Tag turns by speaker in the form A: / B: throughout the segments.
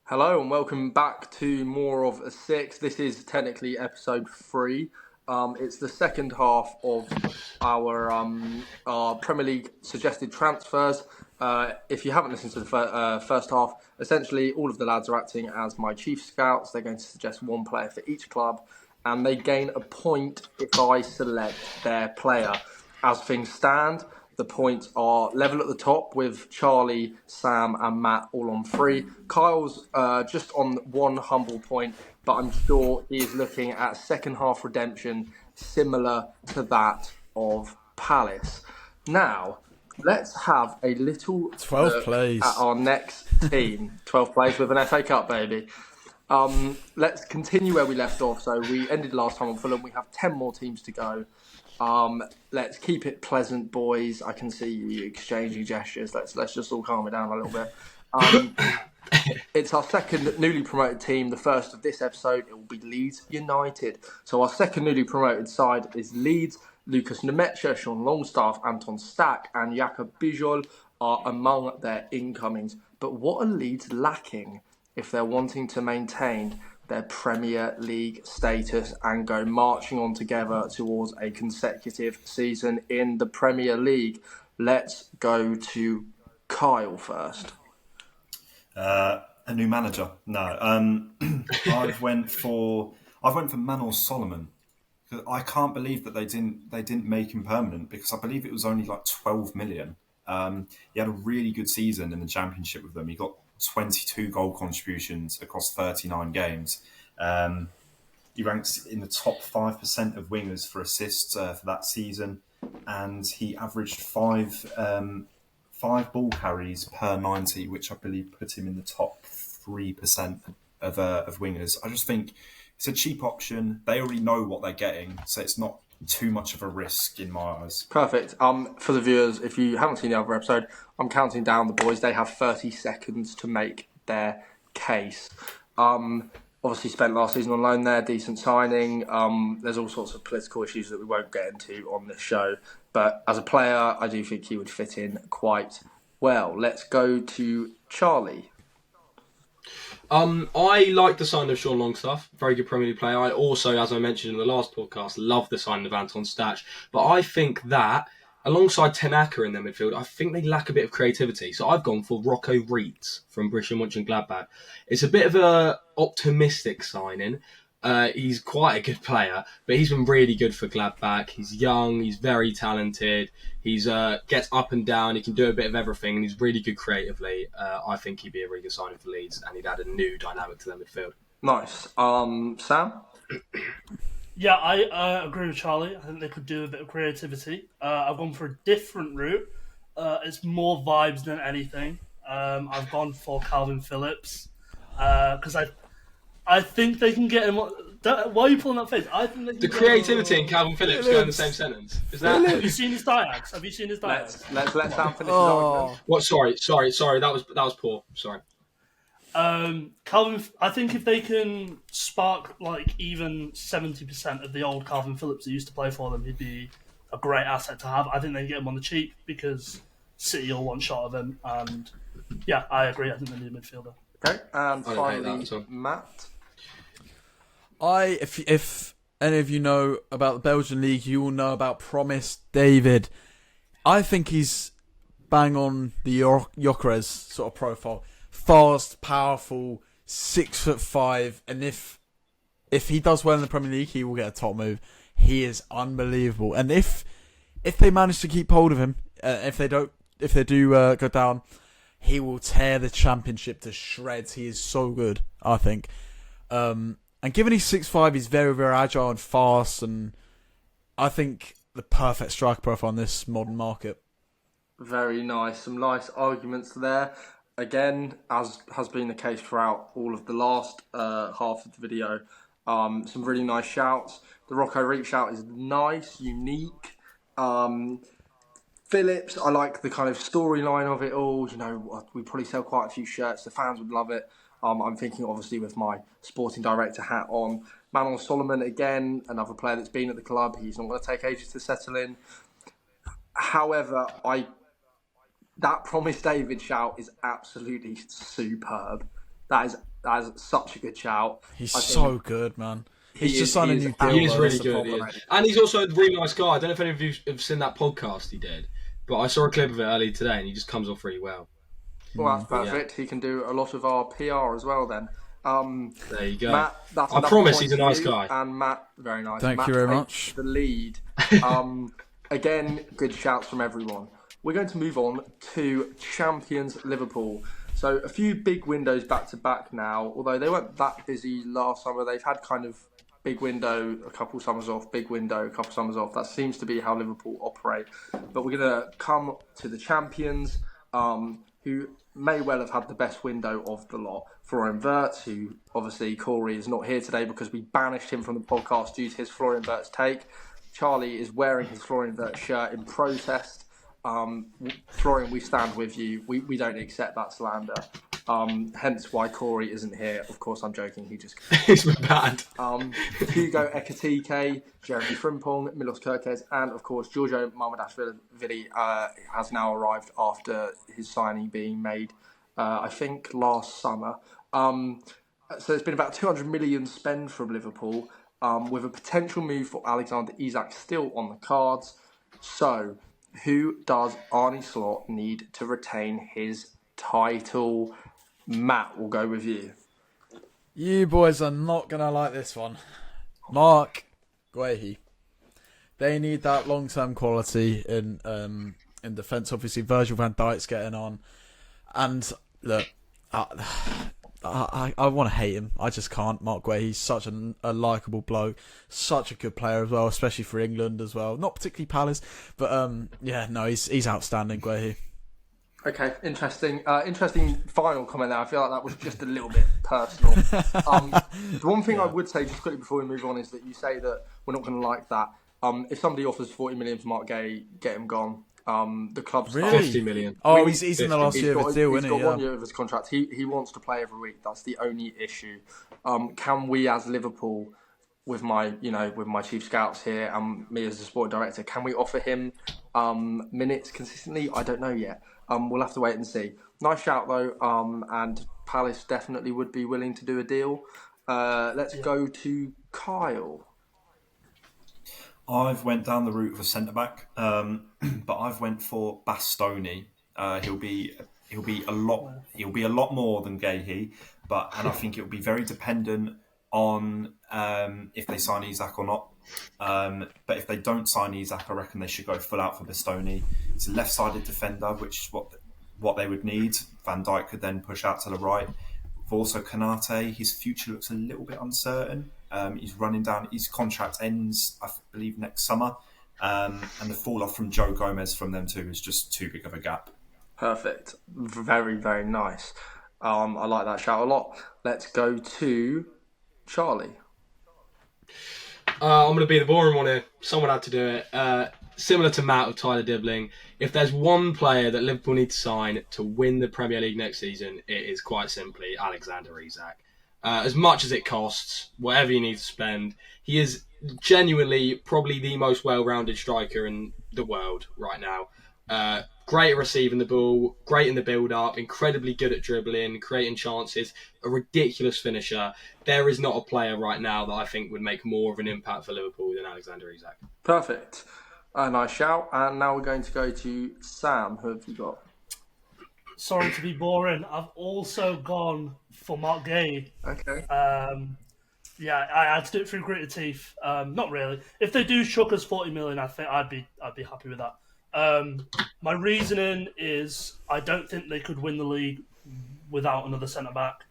A: Hello and welcome back to More of a Six. This is technically episode 3. It's the second half of our Premier League suggested transfers. If you haven't listened to the first half, essentially all of the lads are acting as my chief scouts. They're going to suggest one player for each club, and they gain a point if I select their player. As things stand, the points are level at the top with Charlie, Sam, and Matt all on 3. Kyle's just on 1 humble point, but I'm sure he is looking at second half redemption similar to that of Palace. Now, let's have a little
B: 12
A: look
B: plays.
A: at our next team. 12 plays with an FA Cup, baby. Let's continue where we left off. So we ended last time on Fulham. We have 10 more teams to go. Let's keep it pleasant, boys. I can see you exchanging gestures. Let's just all calm it down a little bit. It's our second newly promoted team. The first of this episode, it will be Leeds United. So our second newly promoted side is Leeds. Lucas Nemecha, Sean Longstaff, Anton Stack, and Jakob Bijol are among their incomings. But what are Leeds lacking if they're wanting to maintain their Premier League status and go marching on together towards a consecutive season in the Premier League? Let's go to Kyle first.
C: A new manager? No. I went for Manor Solomon. I can't believe that they didn't make him permanent, because I believe it was only like 12 million. He had a really good season in the Championship with them. He got 22 goal contributions across 39 games. He ranks in the top 5% of wingers for assists for that season, and he averaged five ball carries per 90, which I believe put him in the top 3% of wingers. I just think it's a cheap option. They already know what they're getting, so it's not too much of a risk in my eyes.
A: Perfect. For the viewers, if you haven't seen the other episode, I'm counting down the boys. They have 30 seconds to make their case. Obviously spent last season on loan there, decent signing. There's all sorts of political issues that we won't get into on this show. But as a player, I do think he would fit in quite well. Let's go to Charlie.
D: I like the sign of Sean Longstaff, very good Premier League player. I also, as I mentioned in the last podcast, love the sign of Anton Stach. But I think that, alongside Tanaka in their midfield, I think they lack a bit of creativity. So I've gone for Rocco Reitz from Borussia Mönchengladbach. It's a bit of an optimistic signing. He's quite a good player, but he's been really good for Gladbach. He's young, he's very talented, he's gets up and down, he can do a bit of everything, and he's really good creatively. I think he'd be a really good signing for Leeds, and he'd add a new dynamic to their midfield.
A: Nice. Sam?
E: Yeah, I agree with Charlie. I think they could do a bit of creativity. I've gone for a different route. It's more vibes than anything. I've gone for Calvin Phillips because I think they can get him. Why are you pulling that face? I think they can
D: the creativity and Calvin Phillips go in the same sentence. Is that?
E: Have you seen his diags?
A: Let's let Sam finish his argument.
D: What? Sorry. That was poor. Sorry.
E: Calvin. I think if they can spark like even 70% of the old Calvin Phillips that used to play for them, he'd be a great asset to have. I think they can get him on the cheap because City will want shot of him. And yeah, I agree. I think they need a midfielder.
A: Okay, and finally, Matt.
B: If any of you know about the Belgian league, you will know about Promise David. I think he's bang on the Gyökeres sort of profile. Fast, powerful, 6'5", and if he does well in the Premier League, he will get a top move. He is unbelievable, and if they manage to keep hold of him, if they do go down, he will tear the Championship to shreds. He is so good, I think. And given he's 6'5", he's very, very agile and fast, and I think the perfect striker profile on this modern market.
A: Very nice. Some nice arguments there. Again, as has been the case throughout all of the last half of the video, some really nice shouts. The Rocco Reitz shout is nice, unique. Phillips, I like the kind of storyline of it all. You know, we probably sell quite a few shirts. The fans would love it. I'm thinking, obviously, with my sporting director hat on. Manor Solomon, again, another player that's been at the club. He's not going to take ages to settle in. However, that Promise David shout is absolutely superb. That That's such a good shout.
B: He's
A: I think
B: so good, man. He's just signed a new deal.
D: He is
B: though,
D: really
B: that's the
D: good. He
B: problem.
D: is. And he's also a really nice guy. I don't know if any of you have seen that podcast he did, but I saw a clip of it earlier today, and he just comes off really well.
A: Well, that's perfect. He can do a lot of our PR as well then.
D: There you go.
A: Matt, that's
D: I
A: another
D: promise
A: point
D: he's a
A: for
D: nice
A: you.
D: guy.
A: And Matt, very nice.
B: Thank
A: Matt
B: you very
A: takes
B: much.
A: the lead. Again, good shouts from everyone. We're going to move on to champions Liverpool. So a few big windows back to back now. Although they weren't that busy last summer, they've had kind of big window, a couple summers off, big window, a couple summers off. That seems to be how Liverpool operate. But we're going to come to the champions, who may well have had the best window of the lot. Florian Wirtz, who obviously Corey is not here today because we banished him from the podcast due to his Florian Wirtz take. Charlie is wearing his Florian Wirtz shirt in protest. Florian, we stand with you. We don't accept that slander. Hence why Corey isn't here. Of course, I'm joking. He just
D: He's bad.
A: Hugo Ekitike, Jeremy Frimpong, Milos Kerkez, and of course Giorgio Mamardashvili has now arrived after his signing being made, I think last summer. So there's been about 200 million spend from Liverpool, with a potential move for Alexander Isak still on the cards. So, who does Arne Slot need to retain his title? Matt, we'll go with you.
B: You boys are not going to like this one. Mark Guehi. They need that long-term quality in defence. Obviously, Virgil van Dijk's getting on. And, look, I want to hate him. I just can't. Mark Guehi, he's such a likeable bloke. Such a good player as well, especially for England as well. Not particularly Palace, but, he's outstanding, Guehi.
A: Okay, interesting. Interesting final comment there. I feel like that was just a little bit personal. The one thing I would say just quickly before we move on is that you say that we're not going to like that. If somebody offers 40 million for Mark Gay, get him gone. The club's
B: Really?
D: 50 million.
B: Oh, he's in the last year of his deal,
A: He's
B: isn't he?
A: got 1 year of his contract. He wants to play every week. That's the only issue. Can we, as Liverpool, with my chief scouts here and me as the sport director, can we offer him minutes consistently? I don't know yet. We'll have to wait and see. Nice shout though, and Palace definitely would be willing to do a deal. Let's go to Kyle.
C: I've went down the route of a centre back, but I've went for Bastoni. He'll be a lot more than Guehi, and I think it'll be very dependent on if they sign Isak or not. But if they don't sign Isak, I reckon they should go full out for Bastoni. He's a left-sided defender, which is what they would need. Van Dijk could then push out to the right. Also, Konate, his future looks a little bit uncertain. He's running down. His contract ends, I believe, next summer. And the fall-off from Joe Gomez from them two is just too big of a gap.
A: Perfect. Very, very nice. I like that shout a lot. Let's go to Charlie.
D: I'm going to be the boring one here. Someone had to do it. Similar to Matt with Tyler Dibbling, if there's one player that Liverpool need to sign to win the Premier League next season, it is quite simply Alexander Isak. As much as it costs, whatever you need to spend, he is genuinely probably the most well-rounded striker in the world right now. Great at receiving the ball, great in the build-up, incredibly good at dribbling, creating chances, a ridiculous finisher. There is not a player right now that I think would make more of an impact for Liverpool than Alexander Isak.
A: Perfect. A nice shout. And now we're going to go to Sam. Who have you got?
E: Sorry to be boring. I've also gone for Mark Gay.
A: Okay.
E: I had to do it through gritted teeth. Not really. If they do chuck us 40 million, I think I'd be happy with that. My reasoning is I don't think they could win the league without another centre back,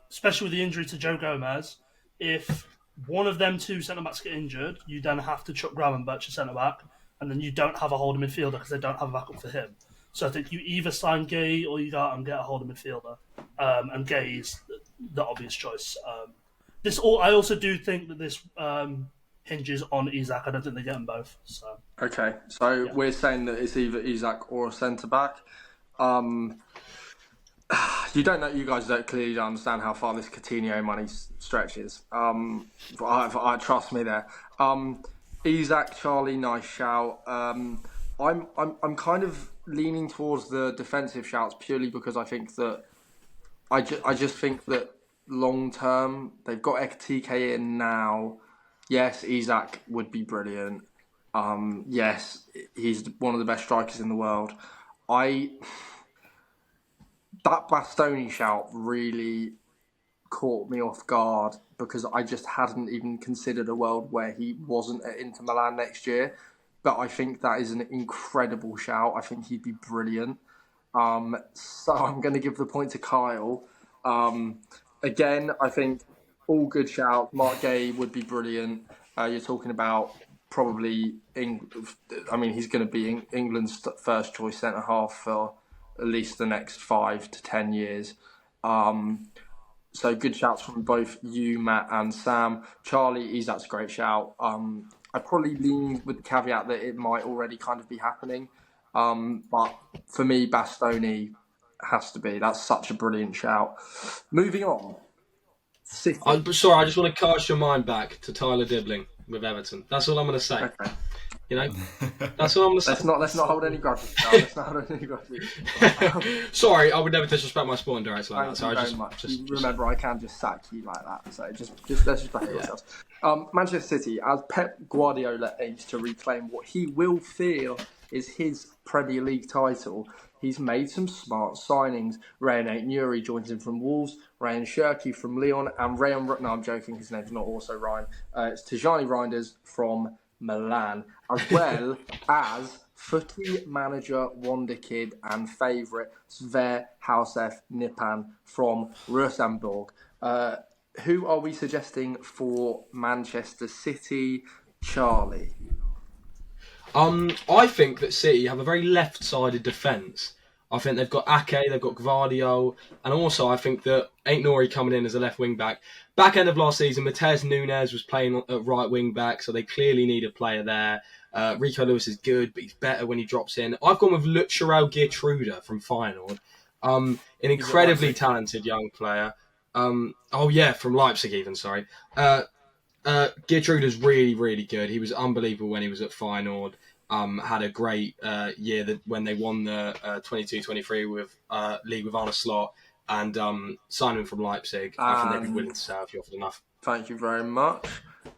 E: especially with the injury to Joe Gomez. If one of them two centre backs get injured, you then have to chuck Gravenberch a centre back, and then you don't have a holding midfielder because they don't have a backup for him. So I think you either sign Gay or you go out and get a holding midfielder, and Gay is the obvious choice. I also do think that this hinges on Isak. I don't think they get them both. So
A: Okay, so we're saying that it's either Isak or a centre back. You guys don't clearly understand how far this Coutinho money stretches. I trust me there. Isak, Charlie, nice shout. I'm kind of leaning towards the defensive shouts purely because I think that I just think that long term they've got Ekitike in now. Yes, Isak would be brilliant. Yes, he's one of the best strikers in the world. That Bastoni shout really caught me off guard because I just hadn't even considered a world where he wasn't at Inter Milan next year. But I think that is an incredible shout. I think he'd be brilliant. So I'm going to give the point to Kyle. Again, I think all good shouts. Mark Gay would be brilliant. You're talking about probably, he's going to be England's first choice centre half for at least the next 5 to 10 years. So good shouts from both you, Matt, and Sam. Charlie, that's a great shout. I probably lean with the caveat that it might already kind of be happening. But for me, Bastoni has to be. That's such a brilliant shout. Moving on. City.
D: I'm sorry, I just want to cast your mind back to Tyler Dibbling with Everton. That's all I'm going to say. Okay. You know, that's all I'm going to say.
A: Let's not hold any grudges. No, let's not hold any grudges.
D: Sorry, I would never disrespect my sporting director like that. So
A: Thank you very much. Remember, I can just sack you like that. So just let's just behave ourselves. Manchester City, as Pep Guardiola aims to reclaim what he will feel is his Premier League title, he's made some smart signings. Rayan Aït-Nouri joins him from Wolves, Ryan Cherki from Lyon, and no, I'm joking, his name's not also Ryan. It's Tijani Reinders from Milan, as well as footy manager, wonder kid, and favourite Sver Housef Nipan from Rosenborg. Who are we suggesting for Manchester City? Charlie?
D: I think that City have a very left-sided defence. I think they've got Ake, they've got Gvardiol, and also I think that Aït-Nouri coming in as a left wing-back. Back end of last season, Matheus Nunes was playing at right wing-back, so they clearly need a player there. Rico Lewis is good, but he's better when he drops in. I've gone with Lucharel Geertruida from Feyenoord. An incredibly talented young player. From Leipzig even, sorry. Geertruida's really, really good. He was unbelievable when he was at Feyenoord. Had a great year when they won the 22-23 with league with Arne Slot, and signed him from Leipzig. I think they'd be willing to sell if you offered enough.
A: Thank you very much.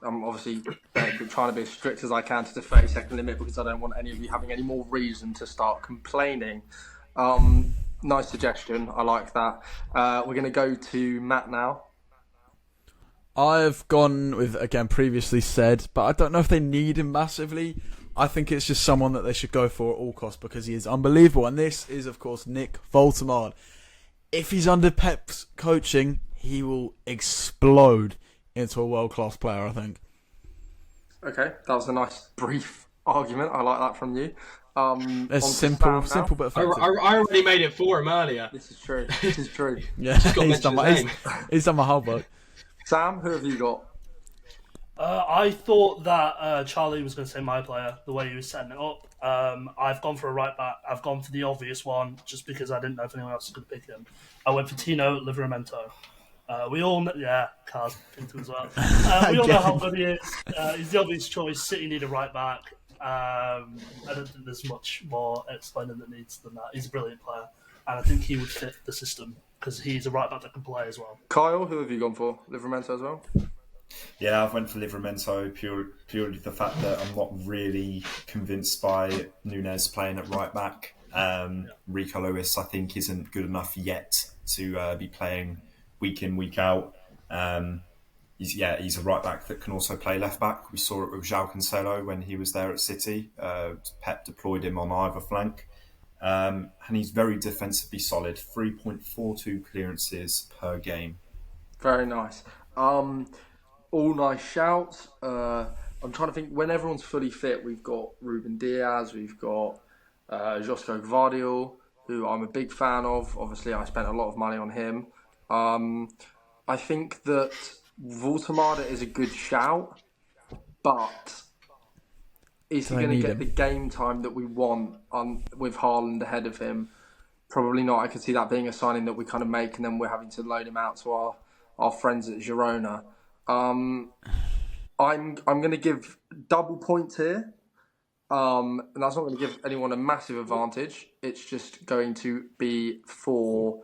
A: I'm obviously trying to be as strict as I can to the 30-second limit because I don't want any of you having any more reason to start complaining. Nice suggestion. I like that. We're going to go to Matt now.
B: I've gone with, again, previously said, but I don't know if they need him massively. I think it's just someone that they should go for at all costs because he is unbelievable. And this is, of course, Nick Woltemade. If he's under Pep's coaching, he will explode into a world-class player, I think.
A: Okay, that was a nice, brief argument. I like that from you.
B: It's simple but effective.
D: I already made it for him earlier.
A: This is true.
B: Yeah, he's done my homework.
A: Sam, who have you got?
E: I thought that Charlie was going to say my player, the way he was setting it up. I've gone for a right back. I've gone for the obvious one, just because I didn't know if anyone else was going to pick him. I went for Tino Livramento. We all know, Carl's picked him as well. We all know how good he is. He's the obvious choice. City need a right back. I don't think there's much more explaining that needs than that. He's a brilliant player, and I think he would fit the system because he's a right back that can play as well.
A: Kyle, who have you gone for? Livramento as well?
C: Yeah, I've went for Livramento purely the fact that I'm not really convinced by Nunes playing at right back. Rico Lewis, I think, isn't good enough yet to be playing week in, week out. He's a right back that can also play left back. We saw it with João Cancelo when he was there at City. Pep deployed him on either flank. And he's very defensively solid, 3.42 clearances per game.
A: Very nice. All nice shouts. I'm trying to think, when everyone's fully fit, we've got Ruben Diaz, we've got Josko Gvardiol, who I'm a big fan of. Obviously, I spent a lot of money on him. I think that Woltemade is a good shout, but is he going to get the game time that we want with Haaland ahead of him? Probably not. I could see that being a signing that we kind of make and then we're having to loan him out to our friends at Girona. I'm going to give double points here. And that's not going to give anyone a massive advantage. It's just going to be for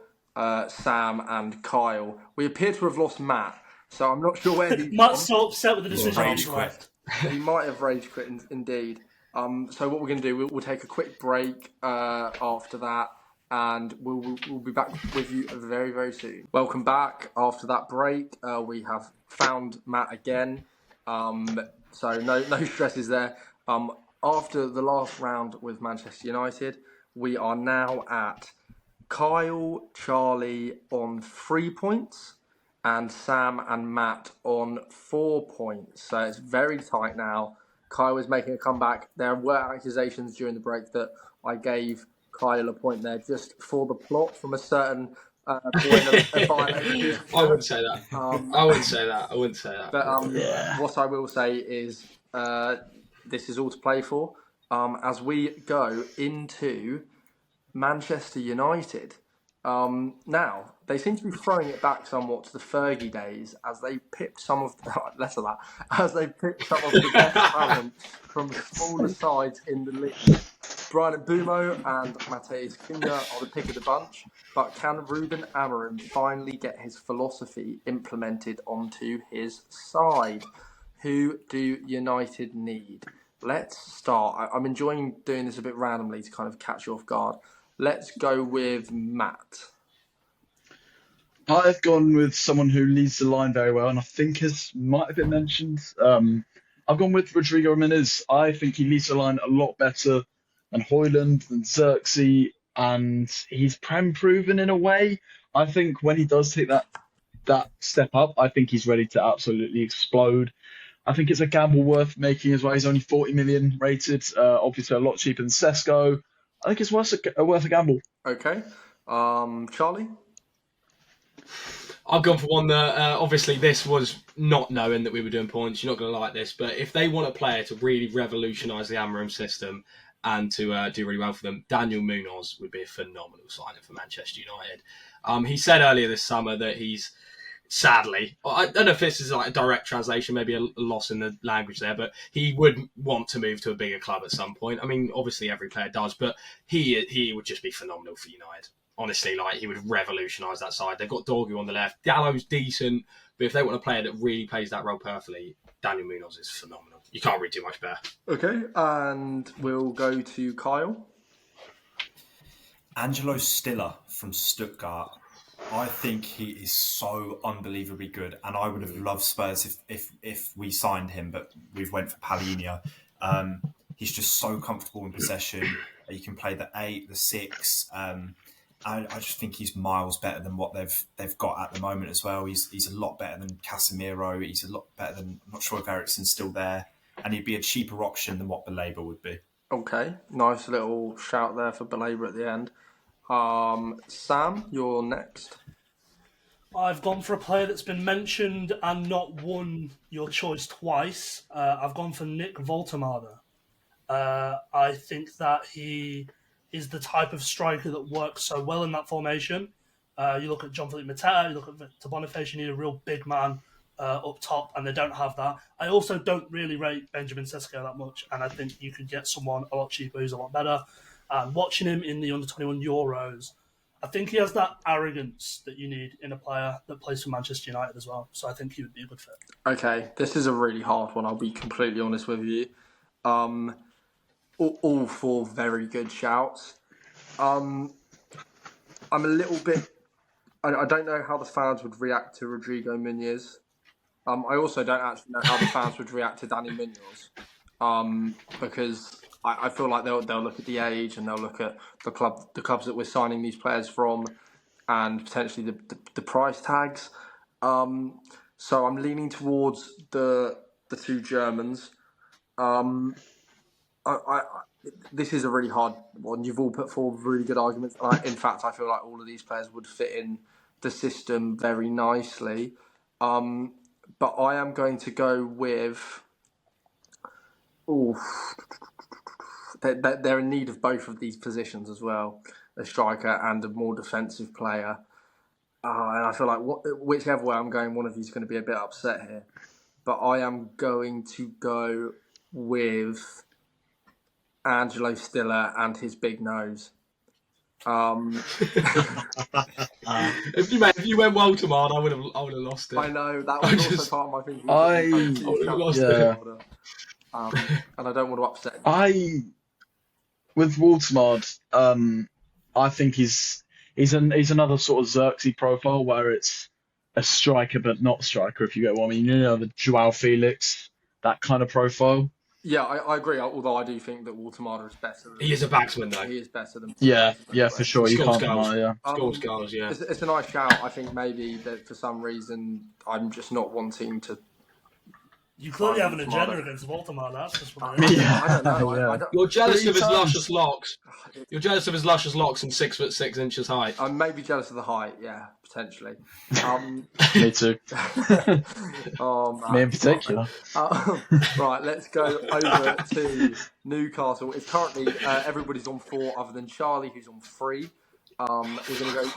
A: Sam and Kyle. We appear to have lost Matt, so I'm not sure where he's
E: Matt's so upset with the decision.
C: Rage
E: He's
C: quit.
E: left.
A: He might have rage quit indeed. So what we're going to do, we'll take a quick break after that, and we'll be back with you very, very soon. Welcome back. After that break, we have found Matt again. So no stresses there. After the last round with Manchester United, we are now at Kyle, Charlie on 3 points, and Sam and Matt on 4 points. So it's very tight now. Kyle is making a comeback. There were accusations during the break that I gave Kyle a point there just for the plot from a certain point of violation.
D: I wouldn't say that. I wouldn't say that.
A: But what I will say is this is all to play for as we go into Manchester United. Now, they seem to be throwing it back somewhat to the Fergie days as they picked some of the best talent from the smaller sides in the league. Brian Mbumo and Matheus Cunha are the pick of the bunch, but can Ruben Amorim finally get his philosophy implemented onto his side? Who do United need? Let's start. I'm enjoying doing this a bit randomly to kind of catch you off guard. Let's go with Matt.
F: I've gone with someone who leads the line very well, and I think might have been mentioned. I've gone with Rodrigo Jimenez. I think he leads the line a lot better than Højlund, than Xerxes, and he's prem-proven in a way. I think when he does take that step up, I think he's ready to absolutely explode. I think it's a gamble worth making as well. He's only 40 million rated, obviously a lot cheaper than Sesko. I think it's worth a gamble.
A: Okay. Charlie?
D: I've gone for one that obviously this was not knowing that we were doing points. You're not going to like this, but if they want a player to really revolutionise the Amorim system and to do really well for them, Daniel Munoz would be a phenomenal signing for Manchester United. He said earlier this summer that he's sadly, I don't know if this is like a direct translation, maybe a loss in the language there, but he would want to move to a bigger club at some point. I mean, obviously every player does, but he would just be phenomenal for United. Honestly, like he would revolutionise that side. They've got Dorgu on the left. Diallo's decent, but if they want a player that really plays that role perfectly, Daniel Munoz is phenomenal. You can't really do much better.
A: Okay, and we'll go to Kyle.
C: Angelo Stiller from Stuttgart. I think he is so unbelievably good, and I would have loved Spurs if we signed him, but we've went for Palhinha. He's just so comfortable in possession. You can play the 8, the 6. I just think he's miles better than what they've got at the moment as well. He's a lot better than Casemiro. He's a lot better than, I'm not sure if Eriksen's still there, and he'd be a cheaper option than what Baleba would be.
A: Okay, nice little shout there for Baleba at the end. Sam, you're next.
E: I've gone for a player that's been mentioned and not won your choice twice. I've gone for Nick Voltemade. I think that he is the type of striker that works so well in that formation. You look at Jean-Philippe Mateta, you look at Victor Boniface, you need a real big man up top, and they don't have that. I also don't really rate Benjamin Sesko that much, and I think you could get someone a lot cheaper who's a lot better. And watching him in the Under-21 Euros, I think he has that arrogance that you need in a player that plays for Manchester United as well. So I think he would be a good fit. Okay,
A: this is a really hard one, I'll be completely honest with you. All 4 very good shouts. I'm a little bit... I don't know how the fans would react to Rodrigo Munoz. I also don't actually know how the fans would react to Danny Munoz. Because I feel like they'll look at the age and they'll look at the clubs that we're signing these players from, and potentially the price tags. So I'm leaning towards the 2 Germans. This is a really hard one. You've all put forward really good arguments. In fact, I feel like all of these players would fit in the system very nicely. But I am going to go with... They're in need of both of these positions as well, a striker and a more defensive player. And I feel like whichever way I'm going, one of you is going to be a bit upset here. But I am going to go with Angelo Stiller and his big nose.
D: If you went Waltermard, I would have lost it.
A: I know that was also part of my thinking.
D: I would have lost it.
A: And I don't want to upset.
F: With Waltemard, I think he's another sort of Xerxes profile where it's a striker but not striker, if you get what I mean. You know, the Joao Felix, that kind of profile.
A: Yeah, I agree. Although I do think that Waltemada is better.
D: He is a batsman, though.
A: He is better than.
F: Yeah, for sure. You can't deny, yeah.
D: Scores goals, yeah.
A: It's a nice shout. I think maybe that for some reason I'm just not wanting to.
E: You clearly have an agenda against Voldemort. That's just what it is.
A: Yeah, I don't know.
F: Yeah.
D: You're jealous of his luscious locks. You're jealous of his luscious locks and 6'6" height.
A: I'm maybe jealous of the height. Yeah, potentially.
F: Me too. Me in particular.
A: Right, let's go over to Newcastle. It's currently everybody's on 4 other than Charlie, who's on 3. We're going to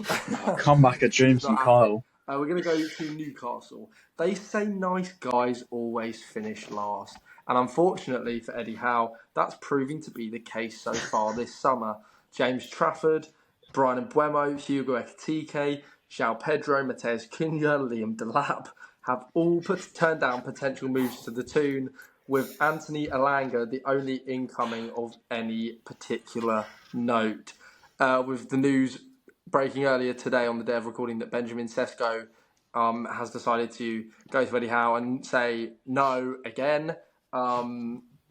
A: go.
F: Comeback at dreams from Kyle.
A: We're going to go to Newcastle. They say nice guys always finish last. And unfortunately for Eddie Howe, that's proving to be the case so far this summer. James Trafford, Brian Mbuemo, Hugo Ekitike, João Pedro, Mateus Cunha, Liam Delap have all turned down potential moves to the tune, with Anthony Elanga the only incoming of any particular note. With the news breaking earlier today on the day of recording that Benjamin Sesko has decided to go to Eddie Howe and say no again.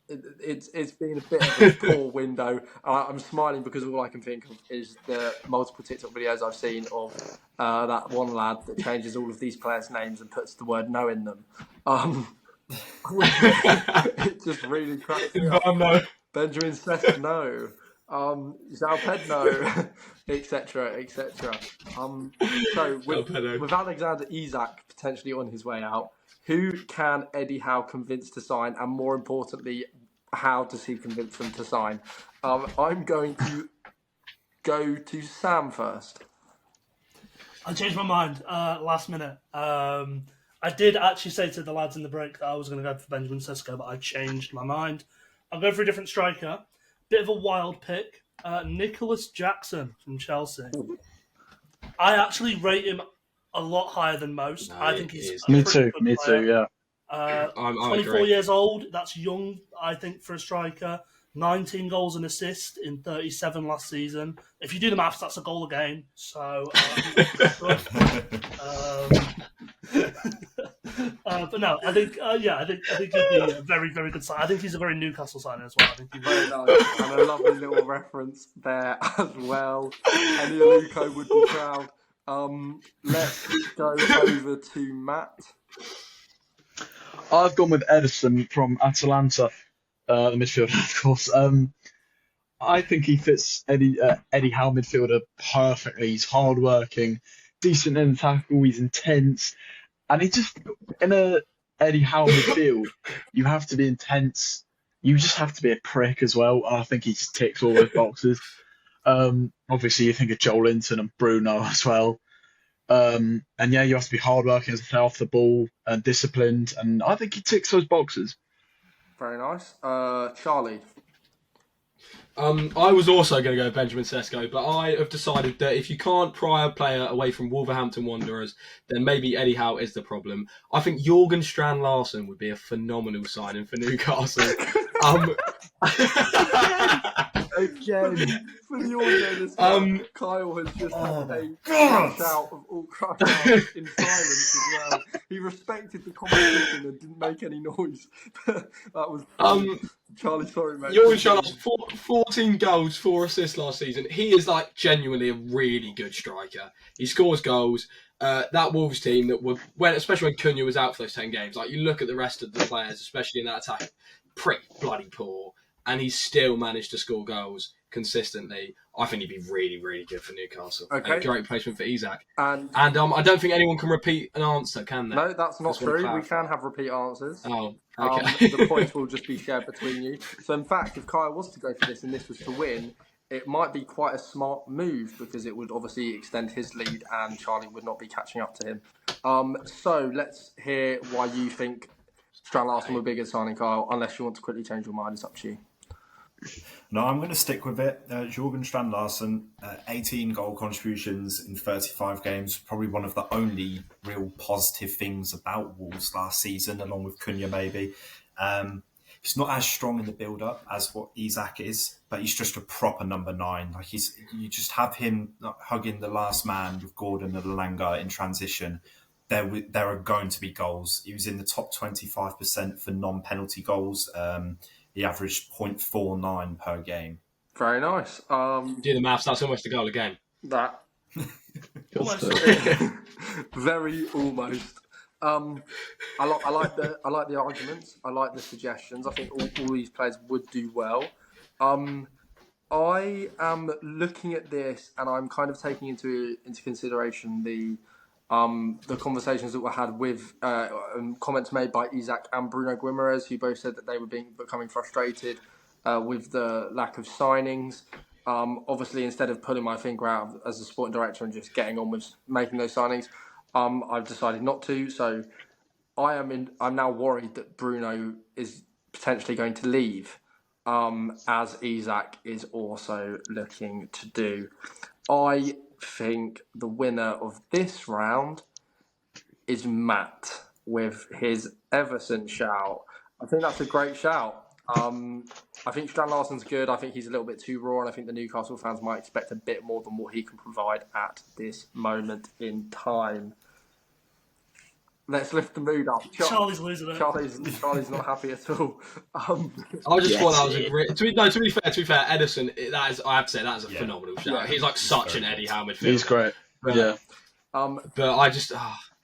A: It's been a bit of a poor window. I'm smiling because all I can think of is the multiple TikTok videos I've seen of that one lad that changes all of these players' names and puts the word no in them. It just really cracks me up.
D: No.
A: Benjamin Sesko, no. João Pedro, etc., etc. So with Alexander Isak potentially on his way out, who can Eddie Howe convince to sign, and more importantly, how does he convince them to sign? I'm going to go to Sam first.
E: I changed my mind last minute. I did actually say to the lads in the break that I was going to go for Benjamin Sesko, but I changed my mind. I'll go for a different striker. Bit of a wild pick. Nicholas Jackson from Chelsea. I actually rate him a lot higher than most. I think he's
F: Me too, yeah.
E: 24 years old. That's young, I think, for a striker. 19 goals and assists in 37 last season. If you do the maths, that's a goal a game. So, but no, I think he'd be a very, very good sign. I think he's a very Newcastle signer as well. I think he's
A: very nice, and a lovely little reference there as well. Any Luco would be proud. Let's go over to Matt.
F: I've gone with Edison from Atalanta, the midfielder, of course. I think he fits Eddie Howe midfielder perfectly. He's hardworking, decent in the tackle, he's intense, and he just in a Eddie Howe midfield, you have to be intense. You just have to be a prick as well. I think he just ticks all those boxes. Obviously, you think of Joel Linton and Bruno as well. And yeah, you have to be hardworking as off the ball and disciplined, and I think he ticks those boxes.
A: Very nice. Charlie.
D: I was also going to go Benjamin Sesko, but I have decided that if you can't pry a player away from Wolverhampton Wanderers, then maybe Eddie Howe is the problem. I think Jorgen Strand Larsen would be a phenomenal signing for Newcastle.
A: Again, for the audience, Kyle has just had a crash out of all crash outs in silence as well. He respected the competition and didn't make any noise. That was Charlie, sorry, mate.
D: Jorgen Strand Larsen, 14 goals, 4 assists last season. He is like genuinely a really good striker. He scores goals. That Wolves team especially when Cunha was out for those 10 games, like you look at the rest of the players, especially in that attack, pretty bloody poor. And he's still managed to score goals consistently. I think he'd be really, really good for Newcastle.
A: Okay.
D: A great replacement for Isak.
A: And
D: I don't think anyone can repeat an answer, can they?
A: No, that's not true. We can have repeat answers.
D: Oh, okay.
A: The points will just be shared between you. So, in fact, if Kyle was to go for this and this was to win, it might be quite a smart move because it would obviously extend his lead and Charlie would not be catching up to him. So, let's hear why you think Strand Larsen would be a good signing, Kyle, unless you want to quickly change your mind. It's up to you.
C: No, I'm going to stick with it. Jørgen Strand Larsen, 18 goal contributions in 35 games. Probably one of the only real positive things about Wolves last season, along with Cunha maybe. He's not as strong in the build-up as what Isak is, but he's just a proper number 9. Like you just have him hugging the last man with Gordon and Elanga in transition. There are going to be goals. He was in the top 25% for non-penalty goals. He averaged 0.49 per game.
A: Very nice.
D: Do the maths. That's almost a goal a game.
A: That very almost. I like the arguments. I like the suggestions. I think all these players would do well. I am looking at this and I'm kind of taking into consideration the conversations that were had with comments made by Isak and Bruno Guimaraes, who both said that they were becoming frustrated with the lack of signings. Obviously, instead of pulling my finger out as a sporting director and just getting on with making those signings, I've decided not to. So I'm now worried that Bruno is potentially going to leave, as Isak is also looking to do. I think the winner of this round is Matt with his Everson shout. I think that's a great shout. I think Strand Larsen's good. I think he's a little bit too raw, and I think the Newcastle fans might expect a bit more than what he can provide at this moment in time. Let's lift the mood up.
E: Charlie's losing it.
A: Charlie's not happy at all.
D: I just thought that was a great. To be fair, Ederson. I have to say that is a phenomenal shout.
A: Yeah.
D: He's like such an Eddie Howe midfielder.
F: He's great. Yeah.
D: But I just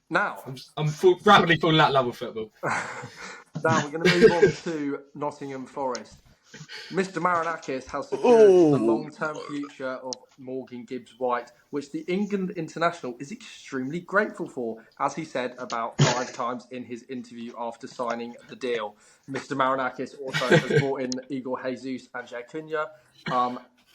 A: Now
D: I'm rapidly falling out of love with football.
A: Now we're going to move on to Nottingham Forest. Mr. Marinakis has secured the long-term future of Morgan Gibbs-White, which the England international is extremely grateful for, as he said about 5 times in his interview after signing the deal. Mr. Marinakis also has brought in Igor Jesus and Jay Cunha,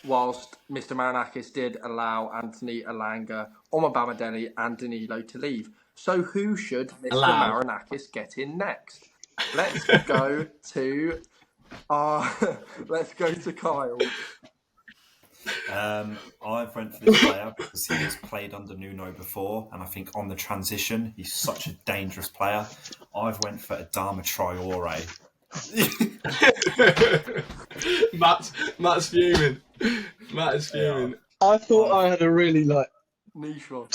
A: whilst Mr. Marinakis did allow Anthony Elanga, Omar Bamadeli and Danilo to leave. So who should Mr. Marinakis get in next? Let's go to Kyle.
C: I went for this player because he has played under Nuno before, and I think on the transition he's such a dangerous player. I've went for Adama Traore.
D: Matt's fuming. Matt is fuming.
F: I thought I had a really
A: Niche one.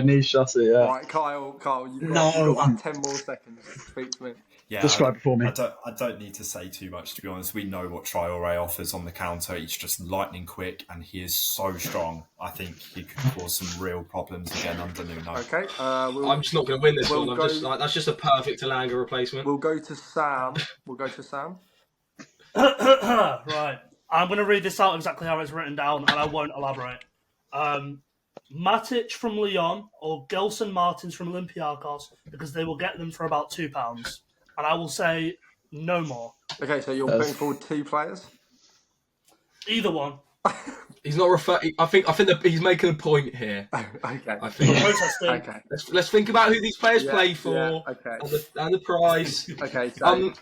F: niche. That's it. Yeah.
A: Right, Kyle, you've got 10 more seconds to speak to me.
C: Yeah,
F: Describe it for me.
C: I don't need to say too much, to be honest. We know what Traore offers on the counter. He's just lightning quick, and he is so strong. I think he could cause some real problems again under Nuno.
A: Okay.
D: I'm just not going to win this one. That's just a perfect Elanga replacement.
A: We'll go to Sam.
E: Right. I'm going to read this out exactly how it's written down, and I won't elaborate. Matic from Lyon or Gelson Martins from Olympiacos, because they will get them for about £2. And I will say no more.
A: Okay, so you're putting forward 2 players?
E: Either one.
D: He's not referring. I think that he's making a point here.
A: Okay.
D: I think.
E: Protesting.
A: Okay.
D: Let's think about who these players play for,
A: okay.
D: and the price.
A: Okay, so I'm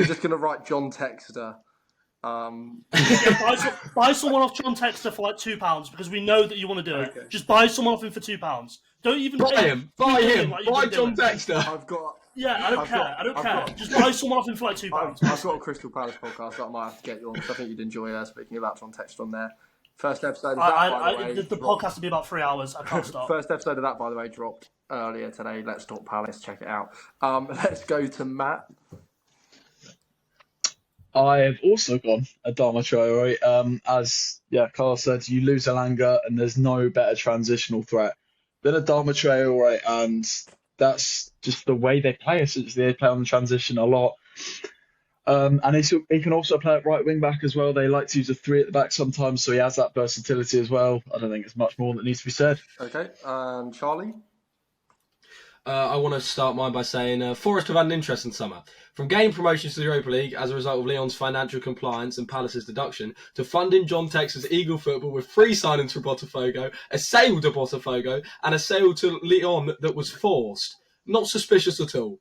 A: just going to write John Textor.
E: Buy someone off John Textor for £2 because we know that you want to do it.
A: Okay.
E: Just buy someone off him for £2. Don't even
D: Buy him. Buy John Textor.
A: I've got...
E: Yeah, I don't care. Just buy someone off him for £2.
A: I've got a Crystal Palace podcast that I might have to get you on, because I think you'd enjoy speaking about John Textor on there. First episode of that, by the way...
E: The podcast will be about 3 hours. I can't stop.
A: First episode of that, by the way, dropped earlier today. Let's Talk Palace. Check it out. Let's go to Matt.
F: I have also gone Adama Traore. As Carl said, you lose Elanga, and there's no better transitional threat than Adama Traore, and that's just the way they play. Essentially, they play on the transition a lot. And he can also play at right wing back as well. They like to use a 3 at the back sometimes, so he has that versatility as well. I don't think there's much more that needs to be said.
A: Okay, Charlie?
D: I want to start mine by saying Forest have had an interesting summer. From gaining promotions to the Europa League as a result of Lyon's financial compliance and Palace's deduction, to funding John Textor's Eagle football with 3 signings for Botafogo, a sale to Botafogo, and a sale to Lyon that was forced. Not suspicious at all.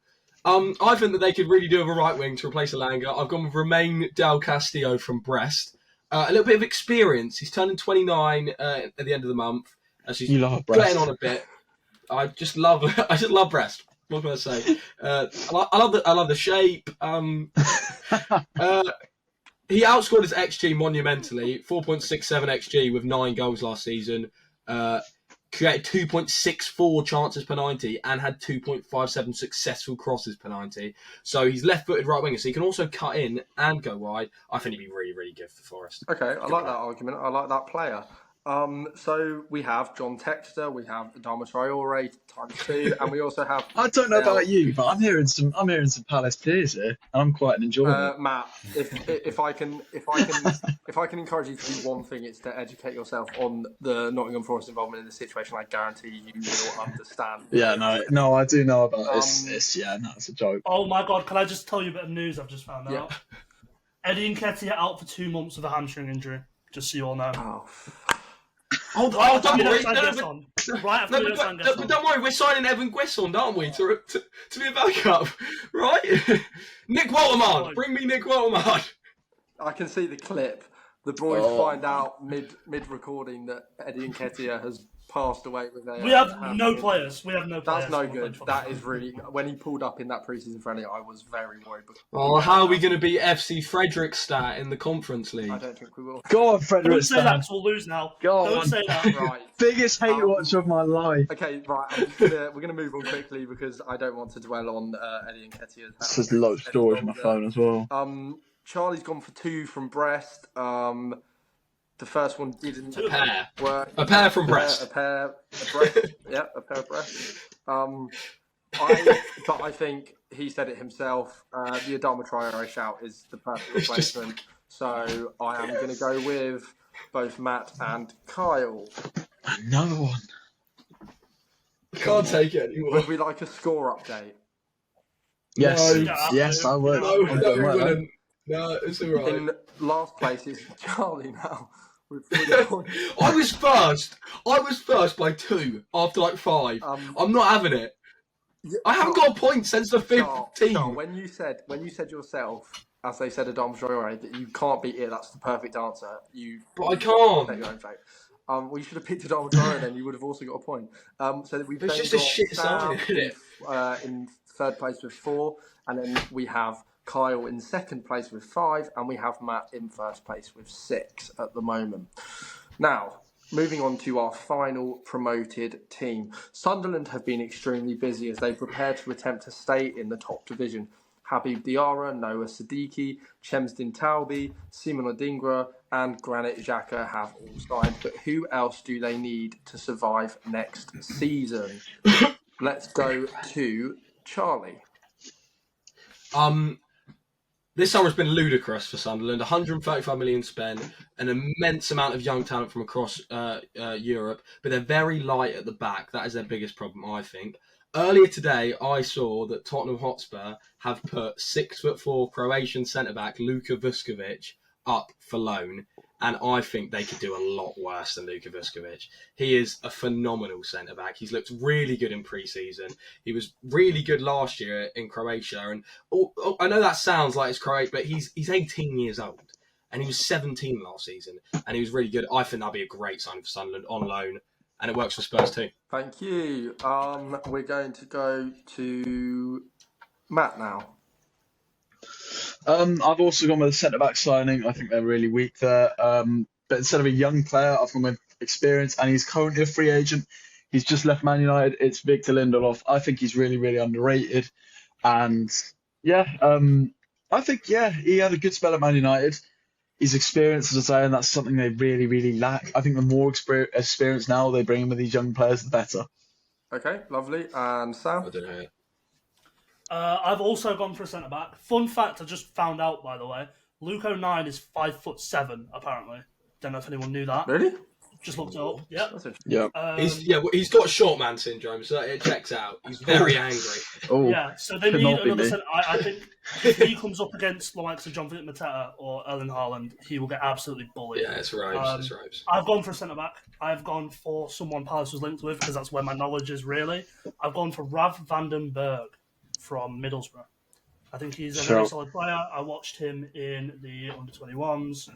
D: I think that they could really do with a right wing to replace Elanga. I've gone with Romain Del Castillo from Brest. A little bit of experience. He's turning 29 at the end of the month. As he's
F: You love Brest.
D: getting on a bit. I just love Brest. What can I say? I love the shape. He outscored his XG monumentally, 4.67 XG with 9 goals last season. Created 2.64 chances per 90 and had 2.57 successful crosses per 90. So he's left-footed right winger, so he can also cut in and go wide. I think he'd be really, really good for Forest.
A: Okay, I like that argument. I like that player. So we have John Textor, we have Adama Traore ×2, and we also have.
F: I don't know about you, but I'm hearing some Palace tears here, and I'm quite enjoying it.
A: Matt, if I can encourage you to do one thing, it's to educate yourself on the Nottingham Forest involvement in this situation. I guarantee you will understand.
F: Yeah, no, I do know about this. Yeah, no, it's a joke.
E: Oh my God! Can I just tell you a bit of news I've just found out? Eddie Nketiah out for 2 months with a hamstring injury. Just so you all know.
D: Don't worry.
E: Don't
D: Don't worry, we're signing Evan Guisson, aren't we, to be a backup, right? Nick Walterman, bring me Nick Walterman.
A: I can see the clip. The boys find out mid recording that Eddie Nketiah has passed away with a.
E: We have no players.
A: That's no good. That is really. When he pulled up in that preseason friendly, I was very worried.
D: How are we going to beat FC Fredrikstad in the Conference League?
A: I don't think we will.
F: Go on, Frederick.
E: Don't say that, 'cause we'll lose now. Don't say that.
A: Right.
F: Biggest hate watch of my life.
A: Okay, right. We're gonna move on quickly because I don't want to dwell on Eddie Nketiah's.
F: This is a lot of storage on my phone as well.
A: Charlie's gone for 2 from Brest. The first one didn't work.
D: A pair from Brest.
A: A pair of Brest. But I think he said it himself. The Adama Traore shout is the perfect replacement. So I am going to go with both Matt and Kyle.
F: Another one.
D: Can't take it anymore.
A: Would we like a score update?
F: Yes,
E: No.
F: yes, I would.
D: No, we wouldn't. No, it's all right.
A: In last place is Charlie now. With 3 points.
D: I was first by 2 after like 5. I'm not having it. I haven't got a point since the 5th team.
A: Charles, when you said yourself, as they said, Adama Traore, that you can't beat it, that's the perfect answer.
D: But I can't.
A: Take your own fate. We should have picked Adama Traore, then you would have also got a point. So we've
D: It's
A: then
D: just a
A: got
D: shit
A: Sam
D: sign, isn't it?
A: in 3rd place with 4, and then we have Kyle in 2nd place with 5, and we have Matt in 1st place with 6 at the moment. Now, moving on to our final promoted team. Sunderland have been extremely busy as they prepare to attempt to stay in the top division. Habib Diarra, Noah Siddiqui, Chemsdin Talbi, Simon Adingra, and Granit Xhaka have all signed. But who else do they need to survive next season? Let's go to Charlie.
D: This summer has been ludicrous for Sunderland. 135 million spent, an immense amount of young talent from across Europe, but they're very light at the back. That is their biggest problem, I think. Earlier today, I saw that Tottenham Hotspur have put 6'4" Croatian centre-back Luka Vuskovic up for loan, and I think they could do a lot worse than Luka Vuskovic. He is a phenomenal centre-back. He's looked really good in pre-season. He was really good last year in Croatia, and I know that sounds like it's Croatian, but he's 18 years old, and he was 17 last season, and he was really good. I think that'd be a great sign for Sunderland on loan, and it works for Spurs too.
A: Thank you. We're going to go to Matt now.
F: I've also gone with a centre-back signing. I think they're really weak there. But instead of a young player, I've gone with experience, and he's currently a free agent. He's just left Man United. It's Victor Lindelof. I think he's really, really underrated. And, I think, he had a good spell at Man United. He's experienced, as I say, and that's something they really, really lack. I think the more experience now they bring in with these young players, the better.
A: Okay, lovely. And Sam?
D: I don't know.
E: I've also gone for a centre back. Fun fact: I just found out, by the way, Luke O'Nien is 5'7", apparently. Don't know if anyone knew that.
A: Really?
E: Just looked it up. Yeah.
A: That's interesting.
F: Yeah.
D: He's got short man syndrome, so it checks out. He's very angry.
F: Oh,
E: Yeah. So they need another centre. I think if he comes up against the likes of John Philip Mateta or Erling Haaland, he will get absolutely bullied.
D: Yeah, it's Ribes. It's Ribes.
E: I've gone for a centre back. I've gone for someone Palace was linked with because that's where my knowledge is really. I've gone for Rav van den Berg. from Middlesbrough. I think he's a
F: Sure.
E: very solid player. I watched him in the under-21s.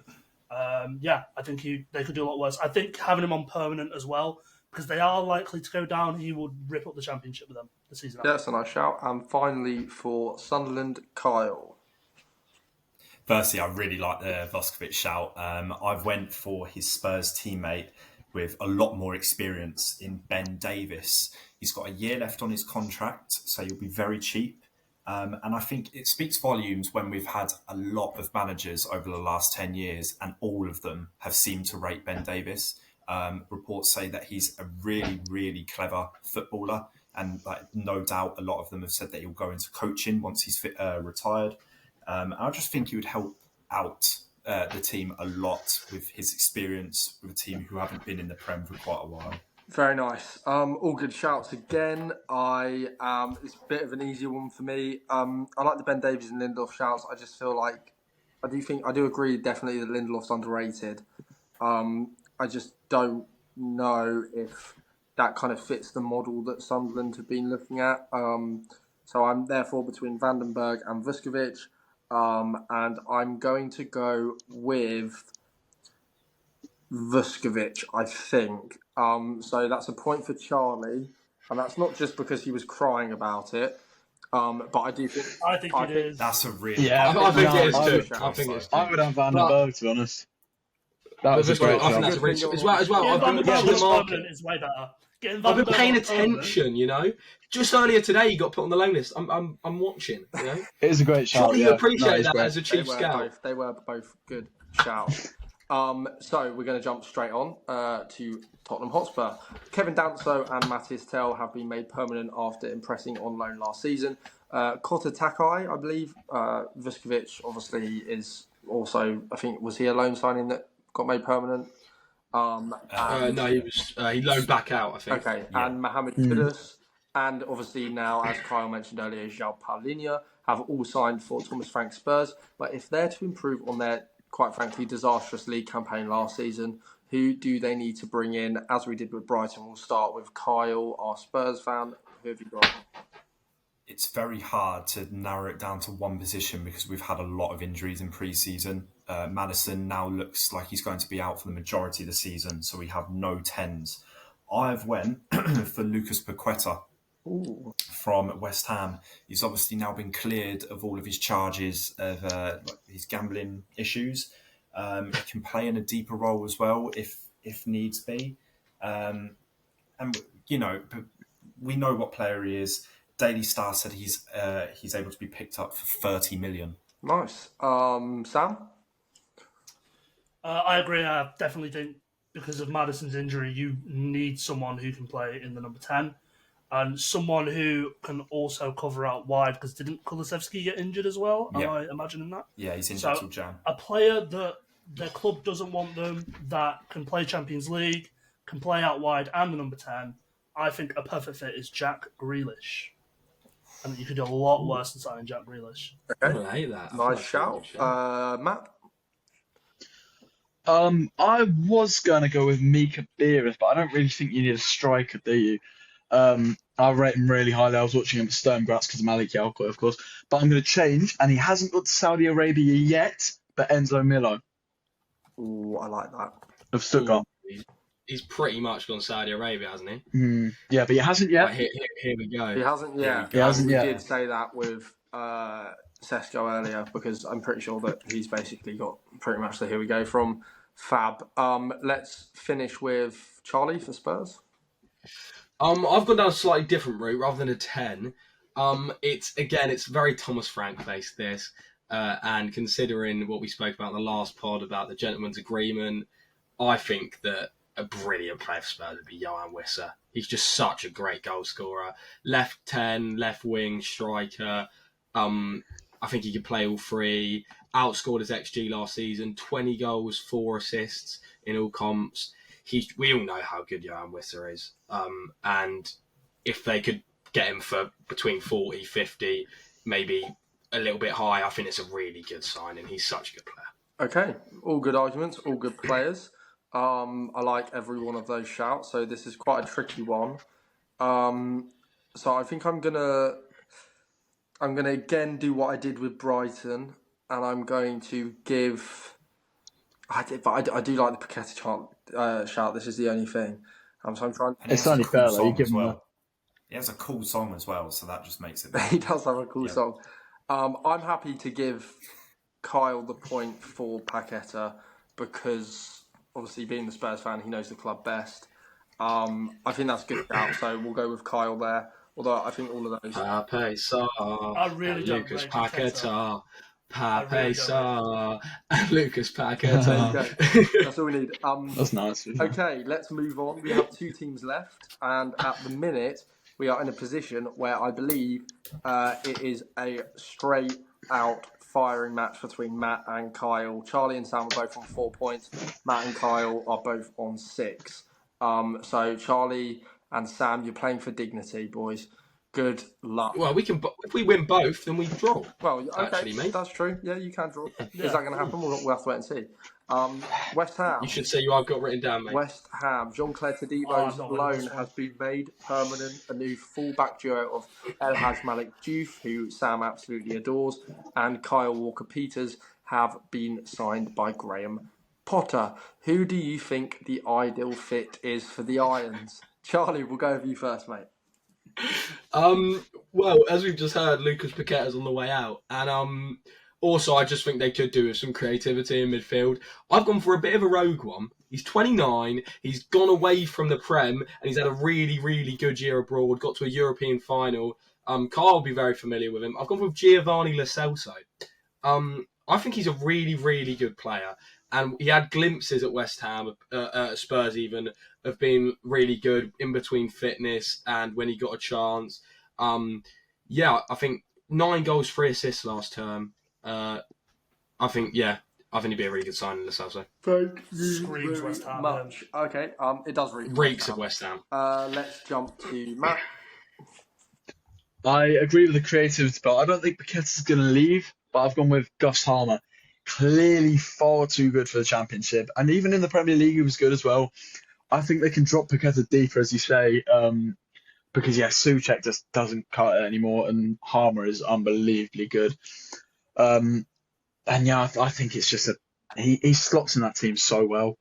E: I think they could do a lot worse. I think having him on permanent as well, because they are likely to go down, he would rip up the Championship with them the season
A: Yeah,
E: after.
A: that's a nice shout. And finally for Sunderland, Kyle.
C: Firstly, I really like the Vuskovic shout. I've went for his Spurs teammate with a lot more experience in Ben Davies. He's got a year left on his contract, so he'll be very cheap. And I think it speaks volumes when we've had a lot of managers over the last 10 years and all of them have seemed to rate Ben Davies. Reports say that he's a really, really clever footballer. And no doubt a lot of them have said that he'll go into coaching once he's retired. I just think he would help out the team a lot with his experience with a team who haven't been in the Prem for quite a while.
A: Very nice. All good shouts again. It's a bit of an easier one for me. I like the Ben Davies and Lindelof shouts. I just feel like I do agree definitely that Lindelof's underrated. I just don't know if that kind of fits the model that Sunderland have been looking at. So I'm therefore between Vandenberg and Vuskovic. And I'm going to go with Vuskovic, I think. So that's a point for Charlie, and that's not just because he was crying about it, but I do think...
E: I think it is.
C: That's a really...
D: I think it is
A: I
D: too.
A: would-
D: I think it's too.
F: I would have Van den Berg, to be honest. That was a
D: I
F: great
D: think
F: shout.
D: that's a really... As well,
E: Getting
D: I've
E: Van
D: been
E: den
D: watching
E: Berg
D: the
E: on
D: market.
E: permanent is way better. Getting
D: I've
E: Van den
D: been
E: Berg
D: paying
E: on permanent-
D: attention, you know. Just earlier today, he got put on the loan list. I'm watching, you know.
F: It is a great shout.
D: Surely
F: yeah.
D: you
F: No,
D: appreciate
F: it's
D: that
F: great.
D: as a chief scout.
A: They were both good shouts. So we're going to jump straight on to Tottenham Hotspur. Kevin Danso and Matthias Tell have been made permanent after impressing on loan last season. Kota Takai, I believe. Vuskovic, obviously, is also, I think, was he a loan signing that got made permanent?
D: No, he loaned back out, I think.
A: Okay, and Mohamed Kudus, and obviously now, as Kyle mentioned earlier, João Paulinho have all signed for Thomas Frank Spurs. But if they're to improve on their, quite frankly, disastrous league campaign last season, who do they need to bring in? As we did with Brighton, we'll start with Kyle, our Spurs fan. Who have you got?
C: It's very hard to narrow it down to one position because we've had a lot of injuries in pre-season. Maddison now looks like he's going to be out for the majority of the season, so we have no 10s. I've went for Lucas Paqueta from West Ham. He's obviously now been cleared of all of his charges of his gambling issues. He can play in a deeper role as well if needs be. And, you know, we know what player he is. Daily Star said he's able to be picked up for 30 million.
A: Nice. Sam?
E: I agree. I definitely think because of Maddison's injury, you need someone who can play in the number 10 and someone who can also cover out wide, because didn't Kulusevski get injured as well?
C: Yeah.
E: Am I imagining that?
C: Yeah, he's injured
E: So,
C: till Jan.
E: a player that their club doesn't want them, that can play Champions League, can play out wide and the number 10, I think a perfect fit is Jack Grealish. I think you could do a lot worse than signing Jack Grealish.
D: I hate that.
A: Nice shout. Matt?
F: I was going to go with Mika Beerus, but I don't really think you need a striker, do you? I rate him really highly. I was watching him at Sturm Graz because of Malik Yalko, of course. But I'm going to change, and he hasn't got to Saudi Arabia yet, but Enzo Milo
A: Ooh, I like that.
F: of Stuttgart.
D: He's pretty much gone Saudi Arabia, hasn't he?
F: Yeah, but he hasn't yet.
D: Right, here we go.
A: He hasn't yet.
F: He hasn't
A: we
F: yet.
A: did say that with Sesko earlier, because I'm pretty sure that he's basically got pretty much the here we go from Fab. Let's finish with Charlie for Spurs.
D: I've gone down a slightly different route rather than a 10. It's very Thomas Frank based, this. And considering what we spoke about in the last pod about the gentleman's agreement, I think that a brilliant player for Spurs would be Johan Wissa. He's just such a great goal scorer. Left 10, left wing, striker. I think he could play all three. Outscored his XG last season, 20 goals, 4 assists in all comps. We all know how good Johan Wissa is. And if they could get him for between 40, 50, maybe a little bit high, I think it's a really good signing. He's such a good player.
A: Okay, all good arguments, all good players. I like every one of those shouts, so this is quite a tricky one. So I think I'm gonna I'm going to again do what I did with Brighton, and I'm going to give. I do like the Paqueta shout. This is the only thing. So I'm trying.
C: And he
F: It's
C: has a
F: only
C: cool
F: fair, though. You
C: song
F: give
C: as
F: him
C: well. He has a cool song as well, so that just makes it.
A: He does have a cool
C: Yeah.
A: song. I'm happy to give Kyle the point for Paqueta because obviously being the Spurs fan, he knows the club best. I think that's a good shout, so we'll go with Kyle there. Although I think all of those.
D: Pape Sarr,
E: I really don't
D: Lucas
E: rate
D: Paqueta. Pape
E: really don't
D: Sarr, and Lucas
A: There you
D: Paqueta.
A: go. That's all we need.
F: That's nice.
A: Okay, let's move on. We have 2 teams left, and at the minute, we are in a position where I believe it is a straight out firing match between Matt and Kyle. Charlie and Sam are both on 4 points. Matt and Kyle are both on 6. So Charlie and Sam, you're playing for dignity, boys. Good luck.
D: Well, we can. If we win both, then we draw.
A: Well, okay,
D: Actually, mate.
A: that's true. Yeah, you can draw. Is that going to happen? We'll have to wait and see. West Ham.
D: You should say I've got written down, mate.
A: West Ham. Jean-Claire
E: I'm
A: Tadebo's
E: not winning
A: loan
E: this one.
A: has been made permanent. A new full-back duo of El Hadj Malik Diouf, who Sam absolutely adores, and Kyle Walker-Peters have been signed by Graham Potter. Who do you think the ideal fit is for the Irons? Charlie, we'll go with you first, mate.
D: Well, as we've just heard, Lucas Paqueta's on the way out, and also I just think they could do with some creativity in midfield. I've gone for a bit of a rogue one. He's 29. He's gone away from the Prem, and he's had a really, really good year abroad. Got to a European final. Carl will be very familiar with him. I've gone with Giovanni Lo Celso. I think he's a really, really good player. And he had glimpses at West Ham, at Spurs even, of being really good in between fitness and when he got a chance. I think 9 goals, 3 assists last term. I think he'd be a really good signing, Lo Celso.
A: Thank you
E: Screams
A: very
E: West Ham,
A: much. Okay, it does reek.
D: Reeks of West Ham.
A: Let's jump to Matt.
F: I agree with the creativity, but I don't think Paqueta's going to leave. But I've gone with Gus Harmer. Clearly far too good for the Championship. And even in the Premier League, he was good as well. I think they can drop Paqueta deeper, as you say, because, Souček just doesn't cut it anymore, and Harmer is unbelievably good. I think it's just he slots in that team so well.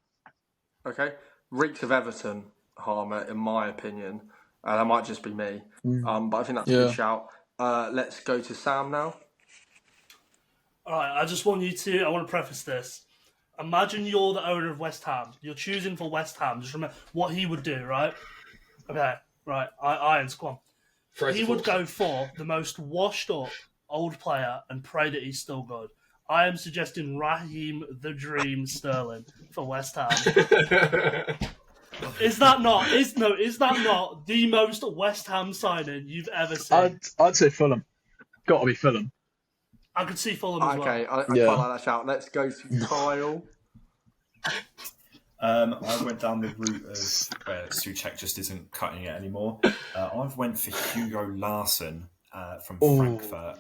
A: Okay. Reeks of Everton, Harmer, in my opinion. That might just be me. But I think that's a good shout. Let's go to Sam now.
E: All right, I want to preface this. Imagine you're the owner of West Ham. You're choosing for West Ham. Just remember what he would do, right? Okay, right. Irons, come on. He would go for the most washed up old player and pray that he's still good. I am suggesting Raheem the Dream Sterling for West Ham. Is that not the most West Ham signing you've ever seen?
F: I'd say Fulham. Got to be Fulham.
E: I could see Fulham as well.
A: Okay, I quite like that shout. Let's go to Kyle.
C: I went down the route of where Souček just isn't cutting it anymore. I've went for Hugo Larsson from Frankfurt.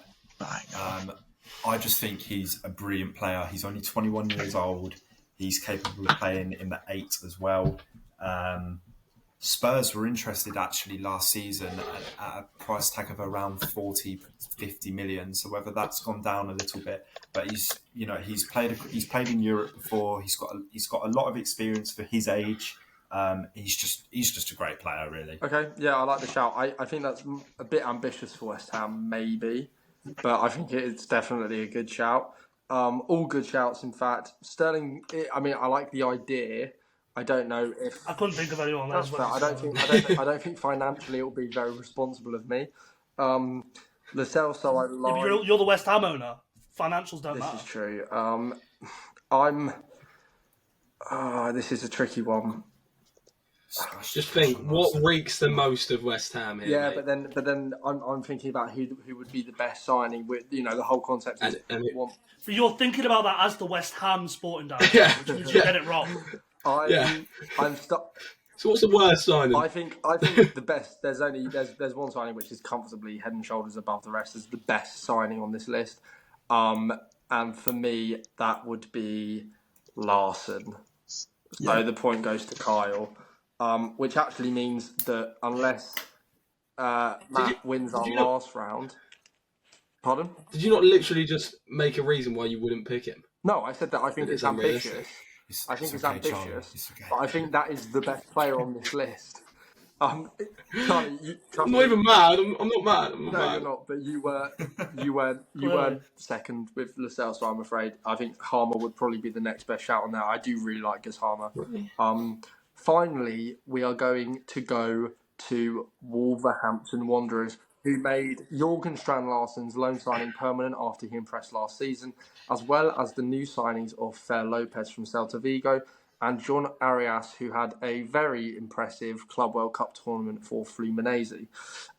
C: I just think he's a brilliant player. He's only 21 years old. He's capable of playing in the 8 as well. Spurs were interested actually last season at a price tag of around 40-50 million. So whether that's gone down a little bit, but he's played in Europe before. He's got a lot of experience for his age. He's just a great player, really.
A: Okay, yeah, I like the shout. I think that's a bit ambitious for West Ham, maybe, but I think it's definitely a good shout. All good shouts, in fact. Sterling. I like the idea. I don't know if
E: I couldn't think of anyone else.
A: I don't think financially it will be very responsible of me. Lo Celso, I like.
E: You're the West Ham owner. Financials don't matter.
A: This is true. This is a tricky one.
D: Just think, what reeks the most of West Ham here?
A: Yeah,
D: mate?
A: but then I'm thinking about who would be the best signing. With the whole concept is
E: But you're thinking about that as the West Ham sporting director, which means you get it wrong.
A: I'm stuck.
D: So what's the worst signing?
A: I think the best. There's one signing which is comfortably head and shoulders above the rest as the best signing on this list, and for me that would be Larsson. So the point goes to Kyle, which actually means that unless Matt wins our last round, Pardon?
D: Did you not literally just make a reason why you wouldn't pick him?
A: No, I said that I think
D: But
A: it's
D: it's unrealistic.
A: ambitious. I think it's
C: okay,
A: ambitious,
C: Charlie. It's okay.
A: but I think that is the best player on this list. Charlie,
D: I'm not even mad. I'm not mad. I'm not
A: No,
D: mad.
A: you're not. But you weren't second with Lascelles, so I'm afraid. I think Harmer would probably be the next best shout on that. I do really like Gus Harmer.
D: Really?
A: Finally, we are going to go to Wolverhampton Wanderers, who made Jorgen Strand-Larsen's loan signing permanent after he impressed last season, as well as the new signings of Fer Lopez from Celta Vigo and John Arias, who had a very impressive Club World Cup tournament for Fluminense.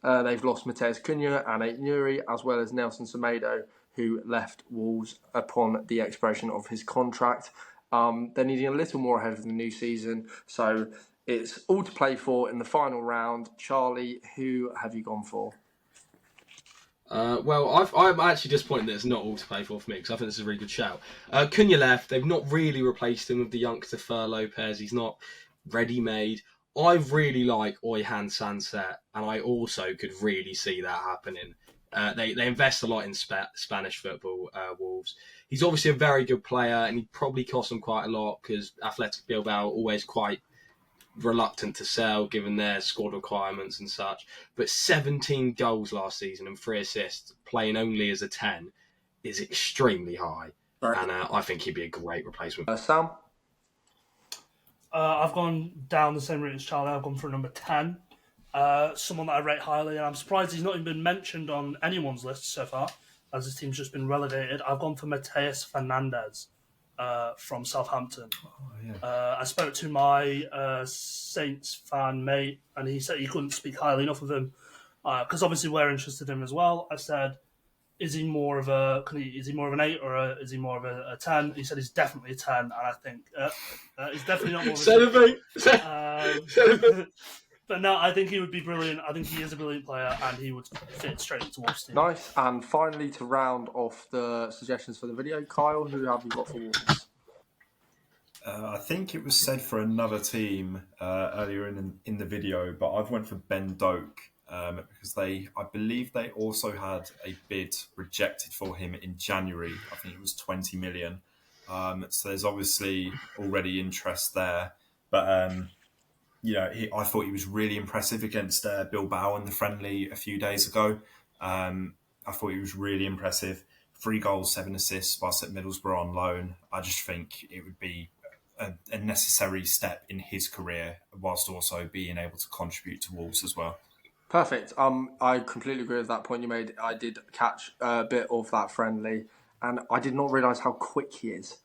A: They've lost Mateus Cunha and Aït-Nouri, as well as Nelson Semedo, who left Wolves upon the expiration of his contract. They're needing a little more ahead of the new season, so it's all to play for in the final round. Charlie, who have you gone for?
D: Well, I'm actually disappointed that it's not all to play for me, because I think this is a really good shout. Cunha left. They've not really replaced him with the youngster Fer Lopez. He's not ready-made. I really like Oyhan Sanset, and I also could really see that happening. They invest a lot in Spanish football, Wolves. He's obviously a very good player, and he probably cost them quite a lot, because Athletic Bilbao are always quite reluctant to sell given their squad requirements and such. But 17 goals last season and 3 assists, playing only as a 10, is extremely high.
A: Right.
D: And I think he'd be a great replacement.
A: Sam?
E: I've gone down the same route as Charlie. I've gone for number 10. Someone that I rate highly, and I'm surprised he's not even been mentioned on anyone's list so far, as his team's just been relegated. I've gone for Mateus Fernandes from Southampton. I spoke to my Saints fan mate, and he said he couldn't speak highly enough of him because obviously we're interested in him as well. I said, is he more of an 8 or is he more of a 10? He said he's definitely a 10, and I think he's definitely not more of a 10. But no, I think he would be brilliant. I think he is a brilliant player, and he would fit straight into Wolves' team.
A: Nice. And finally, to round off the suggestions for the video, Kyle, who have you got for Wolves?
C: I think it was said for another team earlier in the video, but I've went for Ben Doak because I believe they also had a bid rejected for him in January. I think it was 20 million. So there's obviously already interest there, but. I thought he was really impressive against Bilbao in the friendly a few days ago. I thought he was really impressive. 3 goals, 7 assists whilst at Middlesbrough on loan. I just think it would be a necessary step in his career, whilst also being able to contribute to Wolves as well.
A: Perfect. I completely agree with that point you made. I did catch a bit of that friendly, and I did not realise how quick he is.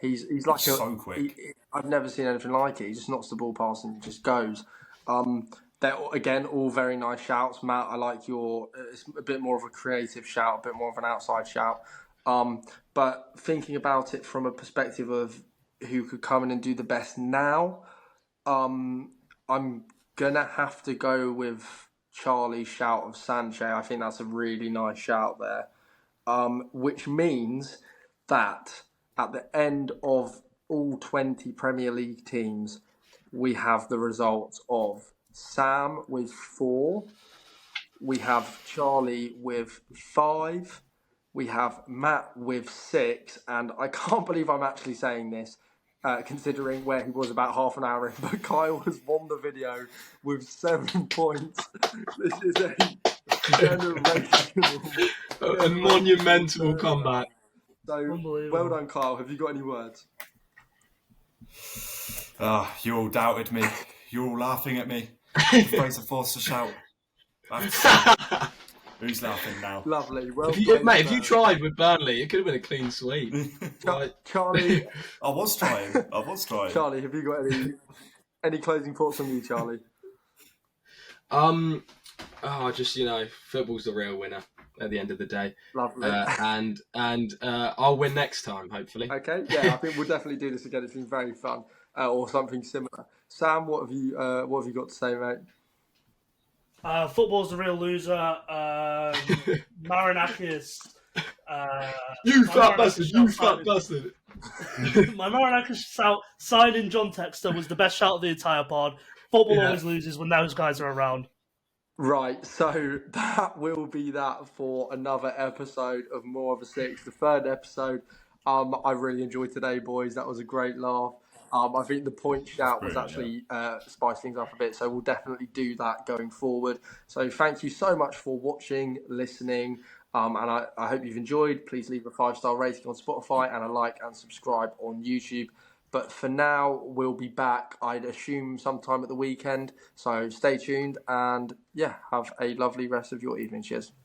A: He's like
C: so quick.
A: I've never seen anything like it. He just knocks the ball past and just goes. They're again all very nice shouts, Matt. I like it's a bit more of a creative shout, a bit more of an outside shout. But thinking about it from a perspective of who could come in and do the best now, I'm gonna have to go with Charlie's shout of Sanchez. I think that's a really nice shout there, which means that at the end of all 20 Premier League teams, we have the results of Sam with 4, we have Charlie with 5, we have Matt with 6, and I can't believe I'm actually saying this, considering where he was about half an hour in, but Kyle has won the video with 7 points. This is a generational...
D: a monumental comeback.
A: So, well done, Kyle. Have you got any words?
C: You all doubted me. You're all laughing at me. Fraser forced to shout. Who's laughing now?
A: Lovely. Well,
D: if you tried with Burnley, it could have been a clean sweep.
A: Charlie.
C: I was trying.
A: Charlie, have you got any closing thoughts on you, Charlie?
D: Football's the real winner at the end of the day.
A: Lovely.
D: And I'll win next time, hopefully.
A: Okay, yeah, I think we'll definitely do this again. It's been very fun, or something similar. Sam, what have you got to say, mate?
E: Football's the real loser. Marinakis.
D: You fat bastard!
E: My Marinakis sign in John Textor was the best shout of the entire pod. Football always loses when those guys are around.
A: Right, so that will be that for another episode of More of a Six, the third episode. I really enjoyed today, boys. That was a great laugh. I think the point shout was
C: brilliant,
A: actually spiced things up a bit, so we'll definitely do that going forward. So thank you so much for watching, listening, and I hope you've enjoyed. Please leave a 5-star rating on Spotify and a like and subscribe on YouTube. But for now, we'll be back, I'd assume, sometime at the weekend. So stay tuned and, yeah, have a lovely rest of your evening. Cheers.